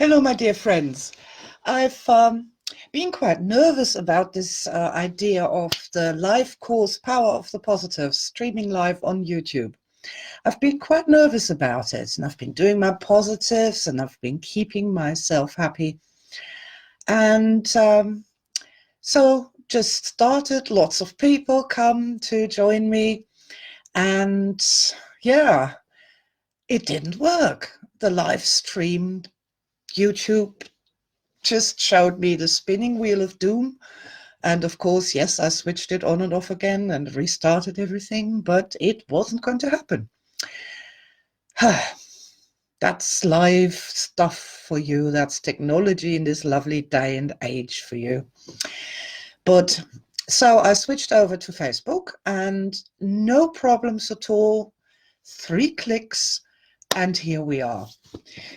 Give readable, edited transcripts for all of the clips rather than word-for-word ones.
Hello, my dear friends. I've been quite nervous about this idea of the live course Power of the Positive streaming live on YouTube. I've been quite nervous about it, and I've been doing my positives and I've been keeping myself happy. And so just started, lots of people come to join me, and yeah, it didn't work. The live stream YouTube just showed me the spinning wheel of doom. And of course, yes, I switched it on and off again and restarted everything, but it wasn't going to happen. That's live stuff for you. That's technology in this lovely day and age for you. But so I switched over to Facebook and no problems at all. 3 clicks and here we are.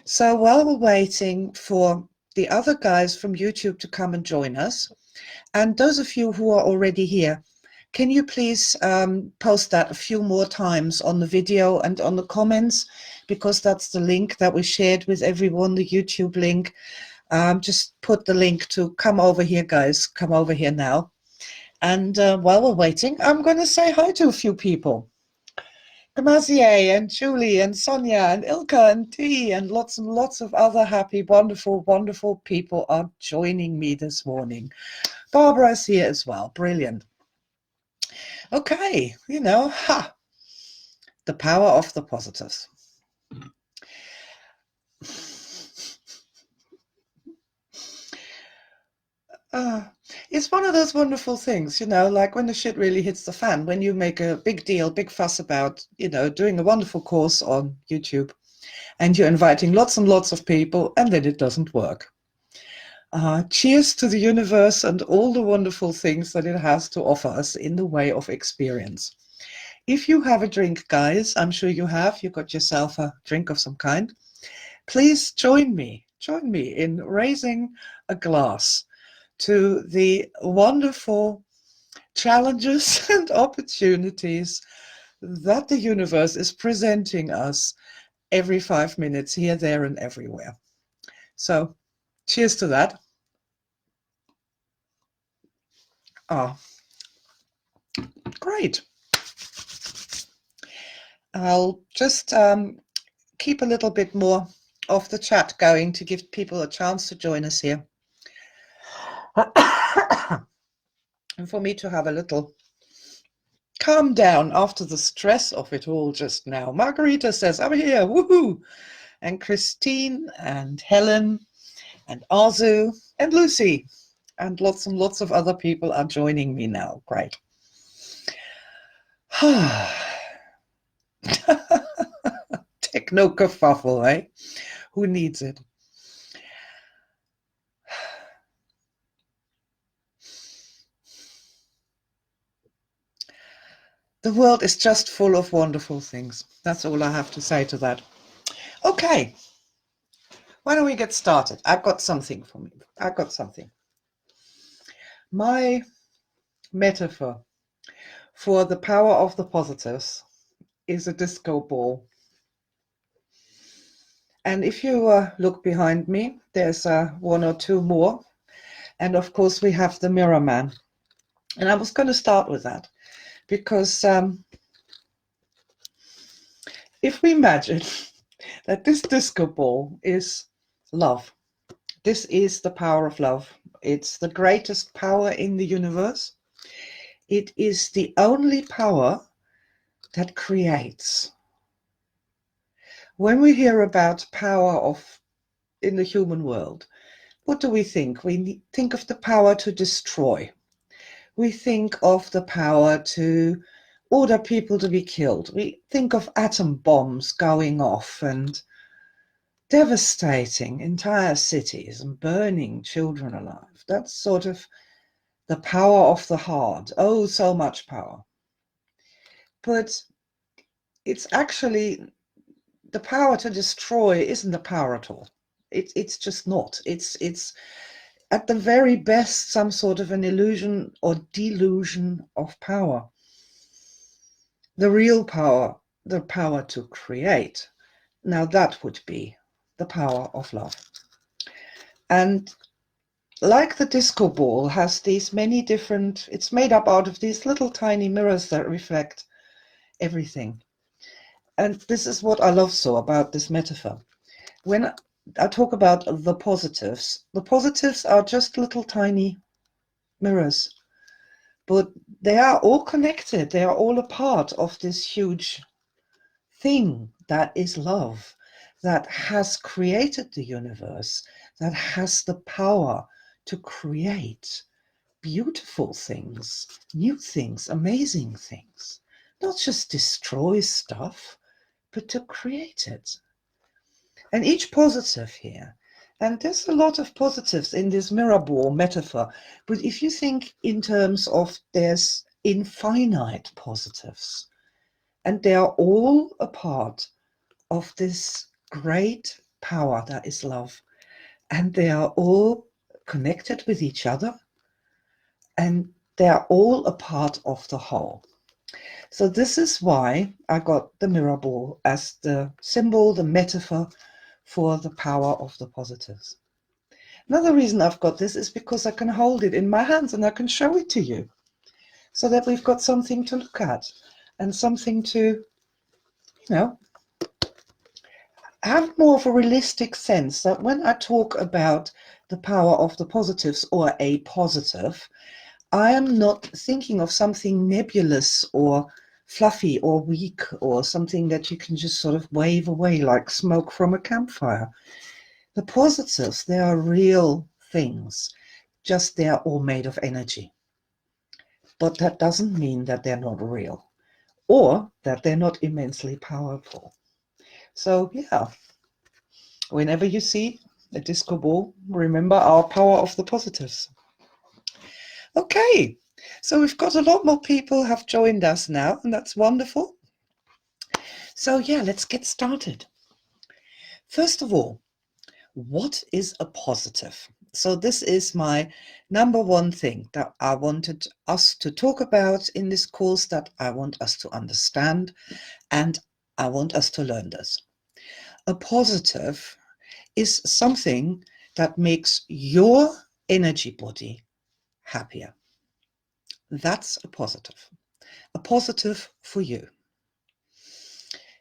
So while we're waiting for the other guys from YouTube to come and join us, and those of you who are already here, can you please post that a few more times on the video and on the comments, because that's the link that we shared with everyone, the YouTube link. Just put the link to come over here, guys, come over here now. And while we're waiting, I'm going to say hi to a few people. Demazier and Julie and Sonia and Ilka and T and lots of other happy, wonderful, wonderful people are joining me this morning. Barbara's here as well. Brilliant. Okay, the power of the positives. It's one of those wonderful things, like when the shit really hits the fan, when you make a big deal, big fuss about, doing a wonderful course on YouTube and you're inviting lots and lots of people and then it doesn't work. Cheers to the universe and all the wonderful things that it has to offer us in the way of experience. If you have a drink, guys, I'm sure you have, you got yourself a drink of some kind, please join me in raising a glass to the wonderful challenges and opportunities that the universe is presenting us every 5 minutes, here, there, and everywhere. So, cheers to that. Great. I'll just keep a little bit more of the chat going to give people a chance to join us here. And for me to have a little calm down after the stress of it all just now. Margarita says, I'm here, woohoo! And Christine and Helen and Arzu and Lucy and lots of other people are joining me now. Great. Techno kerfuffle, eh? Who needs it? The world is just full of wonderful things. That's all I have to say to that. Okay. Why don't we get started? I've got something for me. I've got something. My metaphor for the power of the positives is a disco ball. And if you look behind me, there's 1 or 2 more. And of course, we have the Mirror Man. And I was going to start with that because if we imagine that this disco ball is love, this is the power of love. It's the greatest power in the universe. It is the only power that creates. When we hear about power in the human world, what do we think? We think of the power to destroy. We think of the power to order people to be killed. We think of atom bombs going off and devastating entire cities and burning children alive. That's sort of the power of the heart. Oh, so much power. But it's actually the power to destroy isn't the power at all. It's just not. It's at the very best some sort of an illusion or delusion of power. The real power, the power to create, now that would be the power of love. And like the disco ball has these many different, it's made up out of these little tiny mirrors that reflect everything. And this is what I love so about this metaphor. When I talk about the positives are just little tiny mirrors, but they are all connected. They are all a part of this huge thing that is love, that has created the universe, that has the power to create beautiful things, new things, amazing things. Not just destroy stuff, but to create it. And each positive here, and there's a lot of positives in this mirror ball metaphor, but if you think in terms of there's infinite positives, and they are all a part of this great power that is love, and they are all connected with each other, and they are all a part of the whole. So this is why I got the mirror ball as the symbol, the metaphor for the power of the positives. Another reason I've got this is because I can hold it in my hands and I can show it to you, so that we've got something to look at and something to, have more of a realistic sense, that when I talk about the power of the positives or a positive, I am not thinking of something nebulous or fluffy or weak or something that you can just sort of wave away like smoke from a campfire. The positives, they are real things, just they are all made of energy. But that doesn't mean that they're not real or that they're not immensely powerful. So yeah, whenever you see a disco ball, remember our power of the positives. Okay, so we've got a lot more people have joined us now, and that's wonderful. So yeah, let's get started. First of all, what is a positive? So this is my number one thing that I wanted us to talk about in this course, that I want us to understand, and I want us to learn this. A positive is something that makes your energy body happier. That's a positive for you.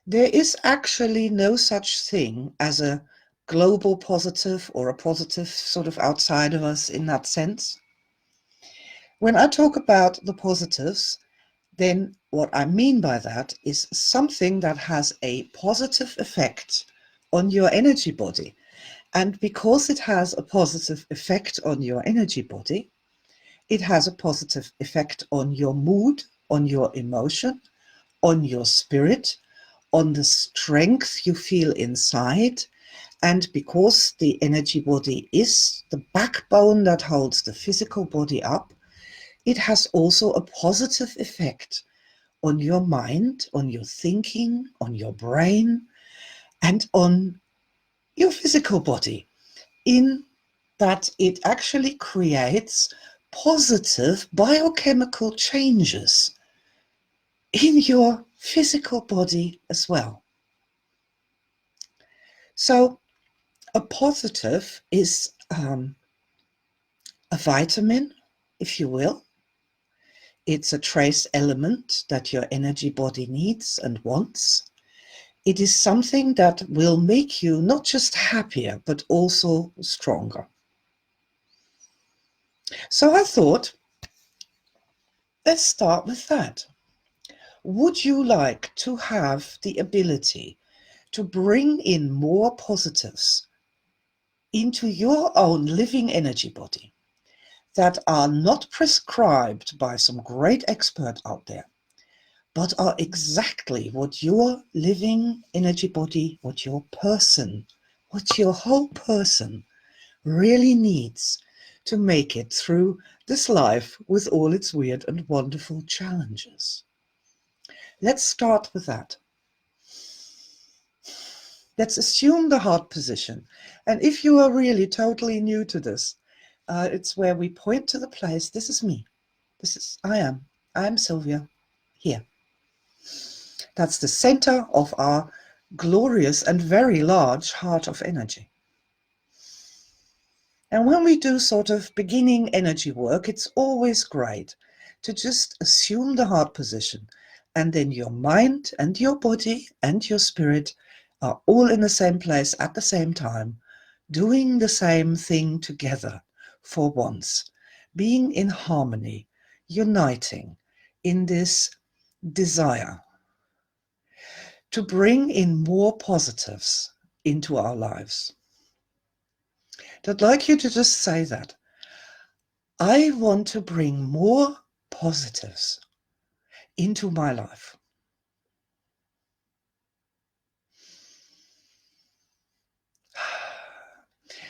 There is actually no such thing as a global positive or a positive sort of outside of us in that sense. When I talk about the positives, then what I mean by that is something that has a positive effect on your energy body. And because it has a positive effect on your energy body, it has a positive effect on your mood, on your emotion, on your spirit, on the strength you feel inside. And because the energy body is the backbone that holds the physical body up, it has also a positive effect on your mind, on your thinking, on your brain, and on your physical body, in that it actually creates positive biochemical changes in your physical body as well. So a positive is a vitamin, if you will. It's a trace element that your energy body needs and wants. It is something that will make you not just happier, but also stronger. So I thought, let's start with that. Would you like to have the ability to bring in more positives into your own living energy body that are not prescribed by some great expert out there, but are exactly what your living energy body, what your person, what your whole person really needs to make it through this life with all its weird and wonderful challenges? Let's start with that. Let's assume the heart position. And if you are really totally new to this, it's where we point to the place. This is me. I am Silvia, here. That's the center of our glorious and very large heart of energy. And when we do sort of beginning energy work, it's always great to just assume the heart position, and then your mind and your body and your spirit are all in the same place at the same time, doing the same thing together for once, being in harmony, uniting in this desire to bring in more positives into our lives. I'd like you to just say that. I want to bring more positives into my life.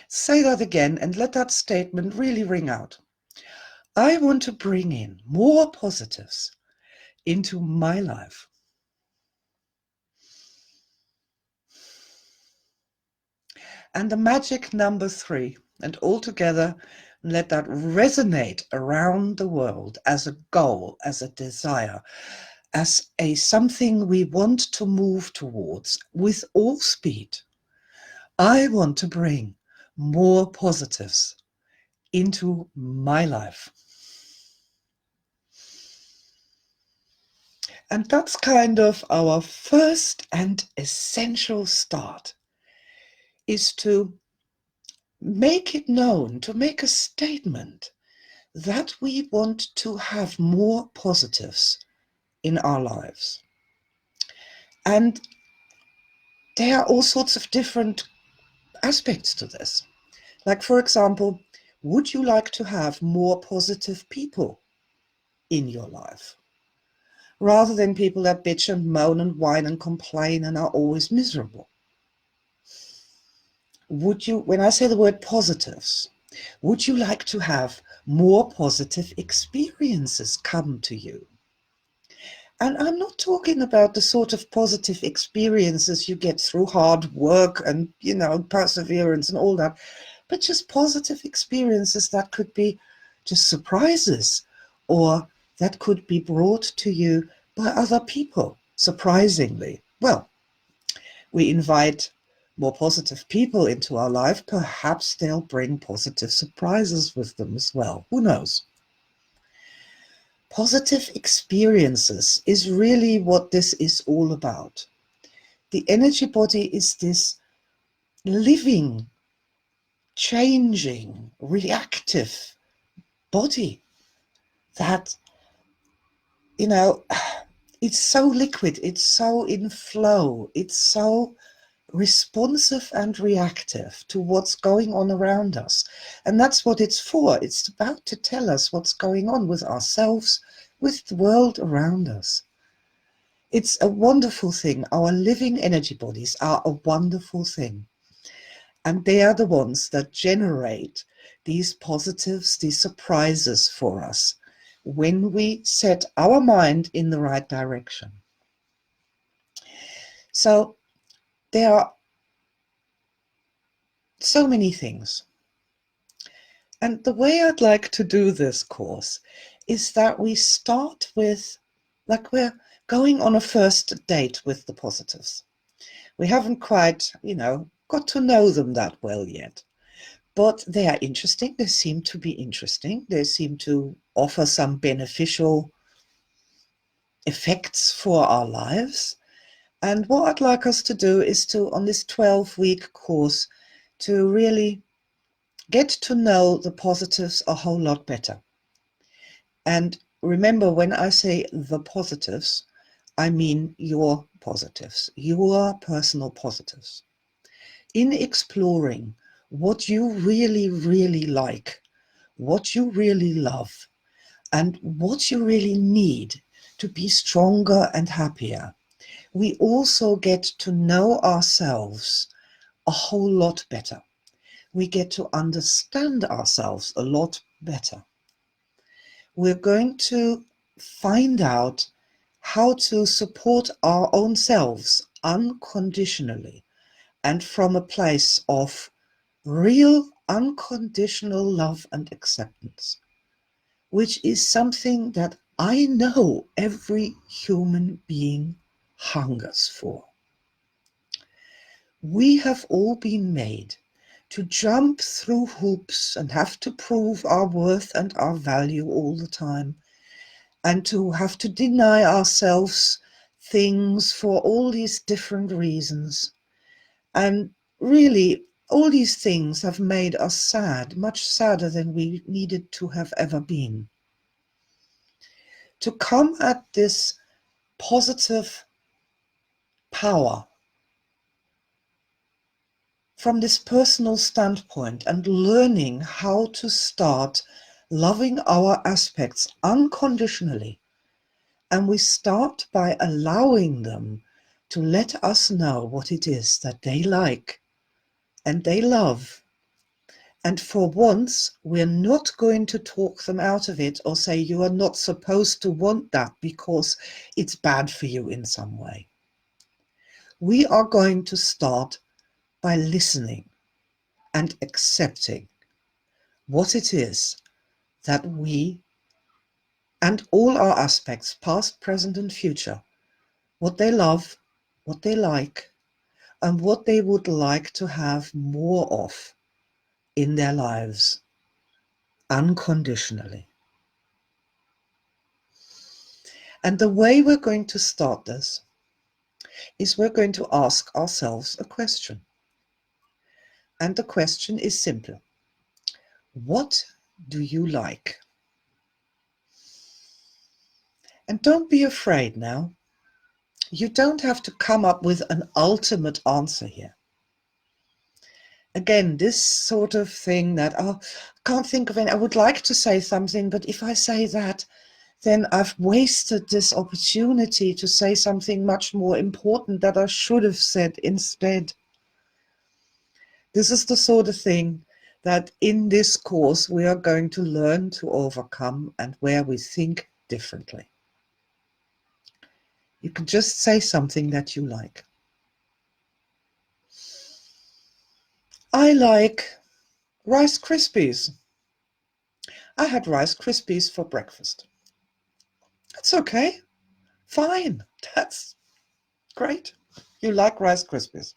Say that again and let that statement really ring out. I want to bring in more positives into my life. And the magic number 3, and all together, let that resonate around the world as a goal, as a desire, as a something we want to move towards with all speed. I want to bring more positives into my life. And that's kind of our first and essential start, is to make it known, to make a statement that we want to have more positives in our lives. And there are all sorts of different aspects to this. Like, for example, would you like to have more positive people in your life, rather than people that bitch and moan and whine and complain and are always miserable? Would you, when I say the word positives, would you like to have more positive experiences come to you? And I'm not talking about the sort of positive experiences you get through hard work and, perseverance and all that, but just positive experiences that could be just surprises, or that could be brought to you by other people, surprisingly. Well, we invite more positive people into our life, perhaps they'll bring positive surprises with them as well. Who knows? Positive experiences is really what this is all about. The energy body is this living, changing, reactive body that, it's so liquid, it's so in flow, it's so responsive and reactive to what's going on around us. And that's what it's for. It's about to tell us what's going on with ourselves, with the world around us. It's a wonderful thing. Our living energy bodies are a wonderful thing. And they are the ones that generate these positives, these surprises for us when we set our mind in the right direction. So there are so many things. And the way I'd like to do this course is that we start with, like we're going on a first date with the positives. We haven't quite, got to know them that well yet. But they are interesting. They seem to be interesting. They seem to offer some beneficial effects for our lives. And what I'd like us to do is to, on this 12-week course, to really get to know the positives a whole lot better. And remember, when I say the positives, I mean your positives, your personal positives. In exploring what you really, really like, what you really love, and what you really need to be stronger and happier, we also get to know ourselves a whole lot better. We get to understand ourselves a lot better. We're going to find out how to support our own selves unconditionally and from a place of real unconditional love and acceptance, which is something that I know every human being hungers for. We have all been made to jump through hoops and have to prove our worth and our value all the time, and to have to deny ourselves things for all these different reasons. And really, all these things have made us sad, much sadder than we needed to have ever been. To come at this positive power from this personal standpoint and learning how to start loving our aspects unconditionally. And we start by allowing them to let us know what it is that they like and they love. And for once, we're not going to talk them out of it or say, you are not supposed to want that because it's bad for you in some way. We are going to start by listening and accepting what it is that we and all our aspects, past, present, and future, what they love, what they like, and what they would like to have more of in their lives, unconditionally. And the way we're going to start this is we're going to ask ourselves a question. And the question is simple. What do you like? And don't be afraid now. You don't have to come up with an ultimate answer here. Again, this sort of thing that, oh, I can't think of any, I would like to say something, but if I say that, then I've wasted this opportunity to say something much more important that I should have said instead. This is the sort of thing that in this course we are going to learn to overcome, and where we think differently. You can just say something that you like. I like Rice Krispies. I had Rice Krispies for breakfast. That's okay. Fine. That's great. You like Rice Krispies.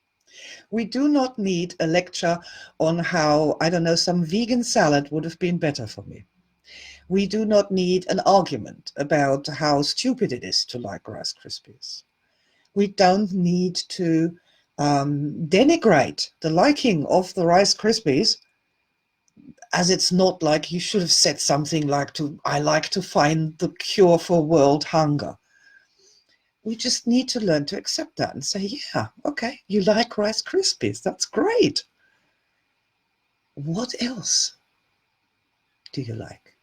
We do not need a lecture on how, I don't know, some vegan salad would have been better for me. We do not need an argument about how stupid it is to like Rice Krispies. We don't need to denigrate the liking of the Rice Krispies, as it's not like you should have said something like, I like to find the cure for world hunger. We just need to learn to accept that and say, yeah, okay, you like Rice Krispies. That's great. What else do you like?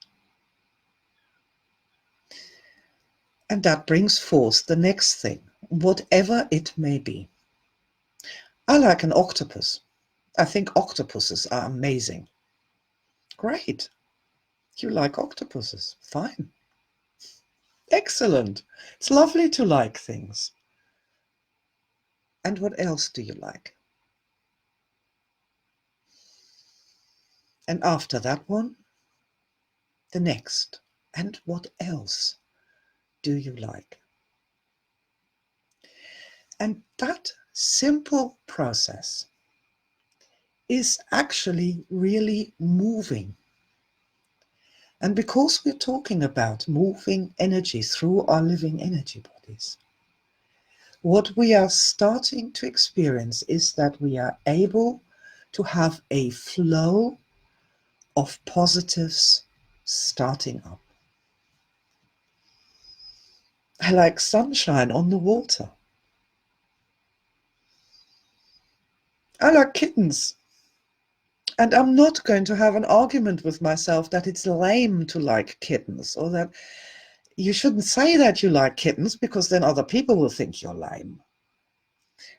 And that brings forth the next thing, whatever it may be. I like an octopus. I think octopuses are amazing. Great. You like octopuses. Fine. Excellent. It's lovely to like things. And what else do you like? And after that one, the next. And what else do you like? And that simple process is actually really moving. And because we're talking about moving energy through our living energy bodies, what we are starting to experience is that we are able to have a flow of positives starting up. I like sunshine on the water. I like kittens. And I'm not going to have an argument with myself that it's lame to like kittens, or that you shouldn't say that you like kittens because then other people will think you're lame.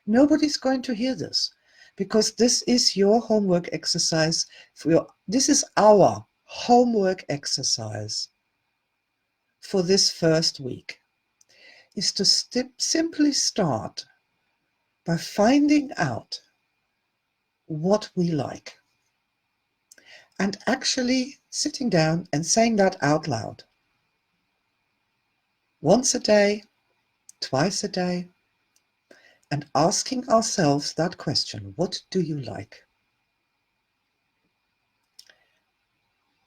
Nobody's going to hear this, because this is your homework exercise. This is our homework exercise for this first week, is to simply start by finding out what we like and actually sitting down and saying that out loud. Once a day, twice a day, and asking ourselves that question, what do you like?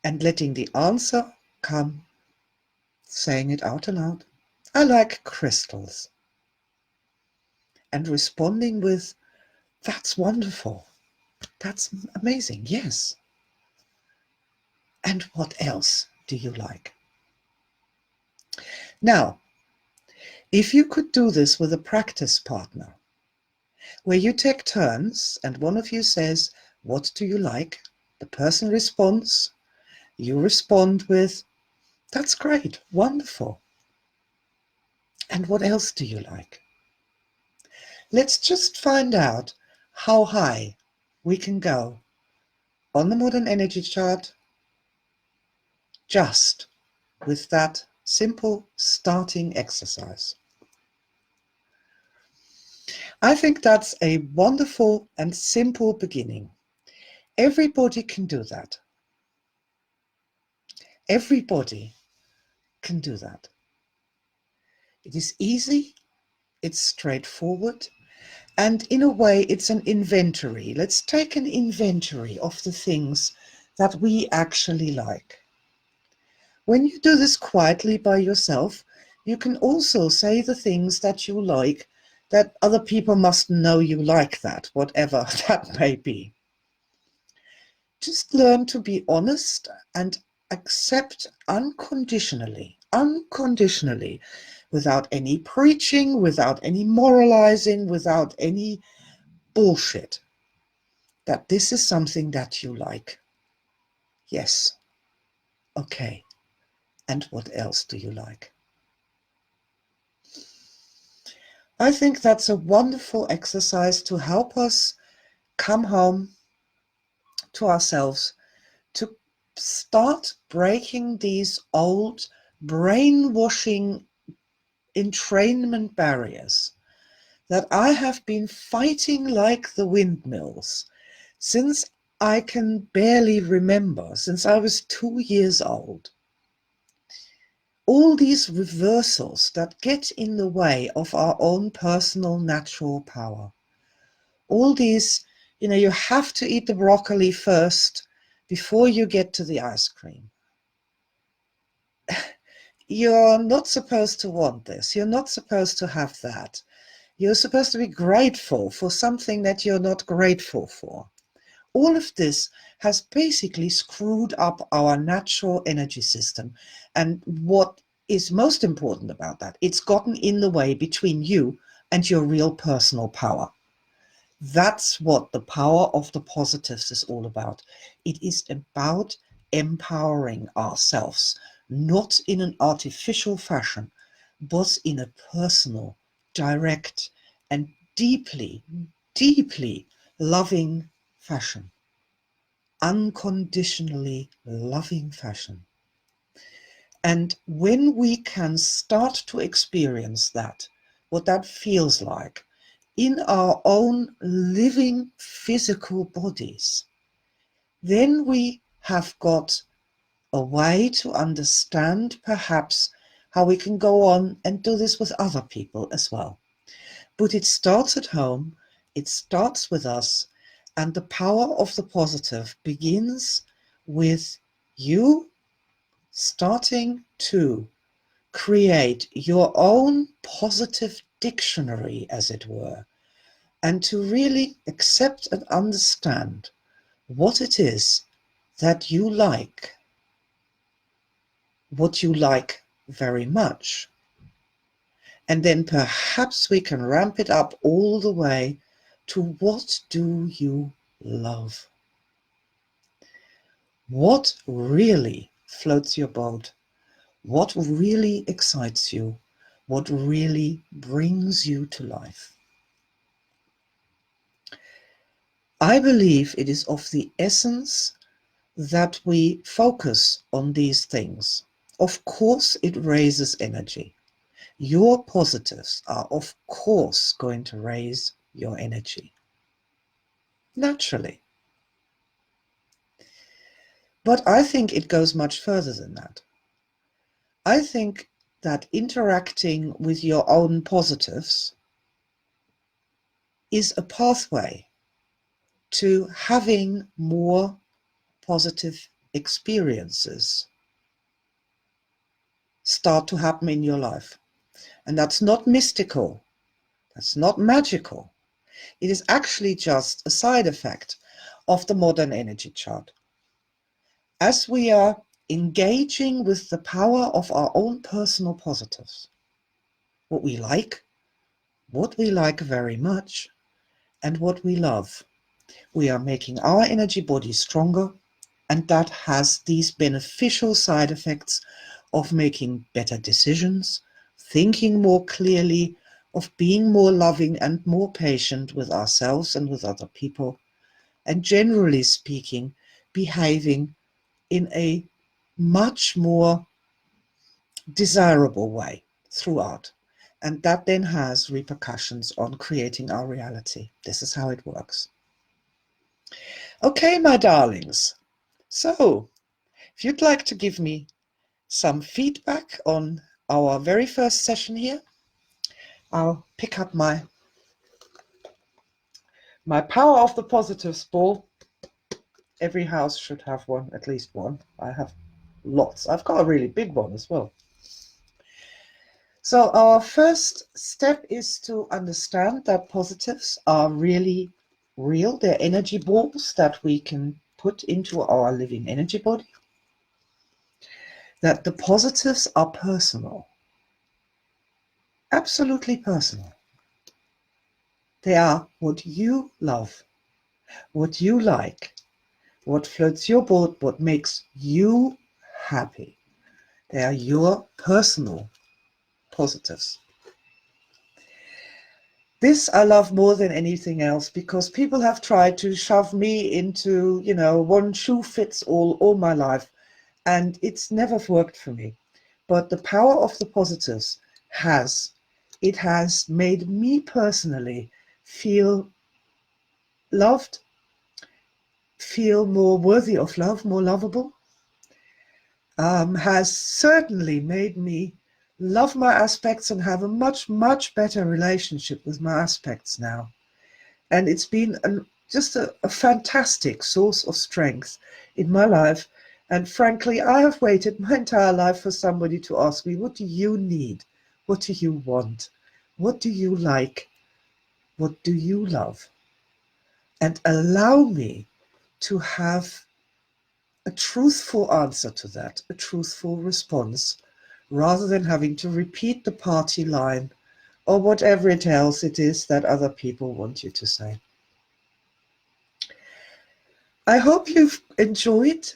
and letting the answer come, saying it out aloud. I like crystals. And responding with, that's wonderful. That's amazing. Yes. And what else do you like? Now, if you could do this with a practice partner, where you take turns and one of you says, what do you like? The person responds. You respond with, that's great, wonderful. And what else do you like? Let's just find out how high we can go on the modern energy chart just with that simple starting exercise. I think that's a wonderful and simple beginning. Everybody can do that. Everybody can do that. It is easy, it's straightforward, and in a way it's an inventory. Let's take an inventory of the things that we actually like. When you do this quietly by yourself, you can also say the things that you like, that other people must know you like that, whatever that may be. Just learn to be honest and accept unconditionally, without any preaching, without any moralizing, without any bullshit, that this is something that you like. Yes. Okay. And what else do you like? I think that's a wonderful exercise to help us come home to ourselves, to start breaking these old brainwashing entrainment barriers that I have been fighting like the windmills since I can barely remember, since I was 2 years old. All these reversals that get in the way of our own personal natural power. All these, you have to eat the broccoli first before you get to the ice cream. You're not supposed to want this. You're not supposed to have that. You're supposed to be grateful for something that you're not grateful for. All of this has basically screwed up our natural energy system. And what is most important about that, it's gotten in the way between you and your real personal power. That's what the power of the positives is all about. It is about empowering ourselves, not in an artificial fashion, but in a personal, direct, and deeply, deeply loving fashion. Unconditionally loving fashion. And when we can start to experience that, what that feels like in our own living physical bodies, then we have got a way to understand perhaps how we can go on and do this with other people as well. But it starts at home, it starts with us, and the power of the positive begins with you starting to create your own positive dictionary, as it were, and to really accept and understand what it is that you like, what you like very much. And then perhaps we can ramp it up all the way to what do you love? What really floats your boat? What really excites you? What really brings you to life? I believe it is of the essence that we focus on these things. Of course, it raises energy. Your positives are, of course, going to raise your energy. Naturally. But I think it goes much further than that. I think that interacting with your own positives is a pathway to having more positive experiences start to happen in your life. And that's not mystical. That's not magical. It is actually just a side effect of the modern energy chart. As we are engaging with the power of our own personal positives, what we like very much, and what we love, we are making our energy body stronger, and that has these beneficial side effects of making better decisions, thinking more clearly, of being more loving and more patient with ourselves and with other people, and generally speaking, behaving in a much more desirable way throughout. And that then has repercussions on creating our reality. This is how it works. Okay, my darlings. So, if you'd like to give me some feedback on our very first session here, I'll pick up my Power of the Positives ball. Every house should have one, at least one. I have lots. I've got a really big one as well. So our first step is to understand that positives are really real. They're energy balls that we can put into our living energy body. That the positives are personal. Absolutely personal. They are what you love, what you like, what floats your boat, what makes you happy. They are your personal positives. This I love more than anything else, because people have tried to shove me into, one shoe fits all my life, and it's never worked for me. But the power of the positives has made me personally feel loved, feel more worthy of love, more lovable, has certainly made me love my aspects and have a much, much better relationship with my aspects now. And it's been just a fantastic source of strength in my life. And frankly, I have waited my entire life for somebody to ask me, what do you need? What do you want? What do you like? What do you love? And allow me to have a truthful answer to that, a truthful response, rather than having to repeat the party line or whatever else it is that other people want you to say. I hope you've enjoyed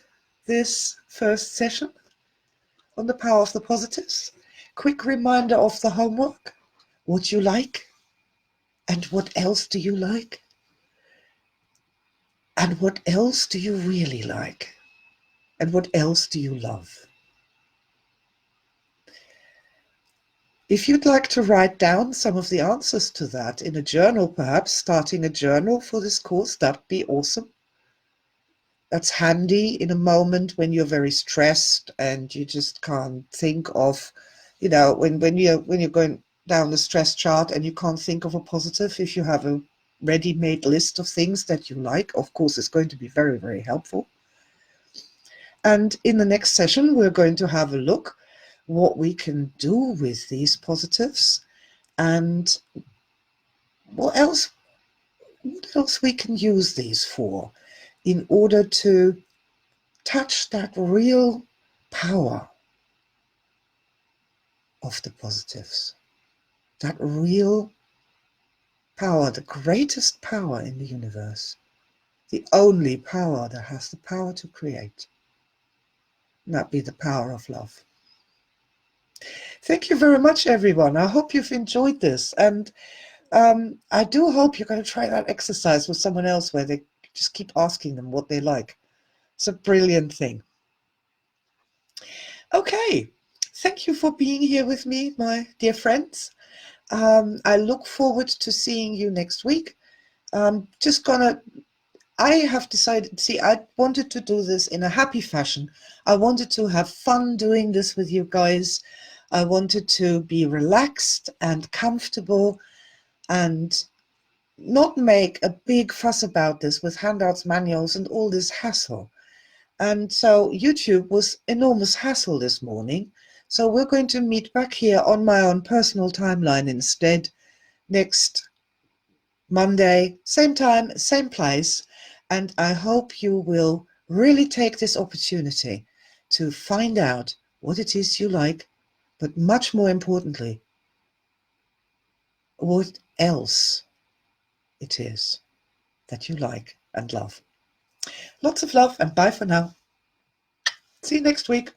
this first session on the power of the positives. Quick reminder of the homework: what you like, and what else do you like, and what else do you really like, and what else do you love. If you'd like to write down some of the answers to that in a journal, perhaps starting a journal for this course, that'd be awesome. That's handy in a moment when you're very stressed and you just can't think of, when you're going down the stress chart and you can't think of a positive. If you have a ready-made list of things that you like, of course, it's going to be very, very helpful. And in the next session, we're going to have a look what we can do with these positives and what else we can use these for in order to touch that real power of the positives, that real power, the greatest power in the universe, the only power that has the power to create, and that be the power of love. Thank you very much, everyone. I hope you've enjoyed this, and I do hope you're going to try that exercise with someone else where they just keep asking them what they like. It's a brilliant thing. Okay, thank you for being here with me, my dear friends. I look forward to seeing you next week. I have decided, I wanted to do this in a happy fashion. I wanted to have fun doing this with you guys. I wanted to be relaxed and comfortable and not make a big fuss about this with handouts, manuals, and all this hassle. And so YouTube was enormous hassle this morning. So we're going to meet back here on my own personal timeline instead next Monday, same time, same place. And I hope you will really take this opportunity to find out what it is you like, but much more importantly, what else it is that you like and love. Lots of love and bye for now. See you next week.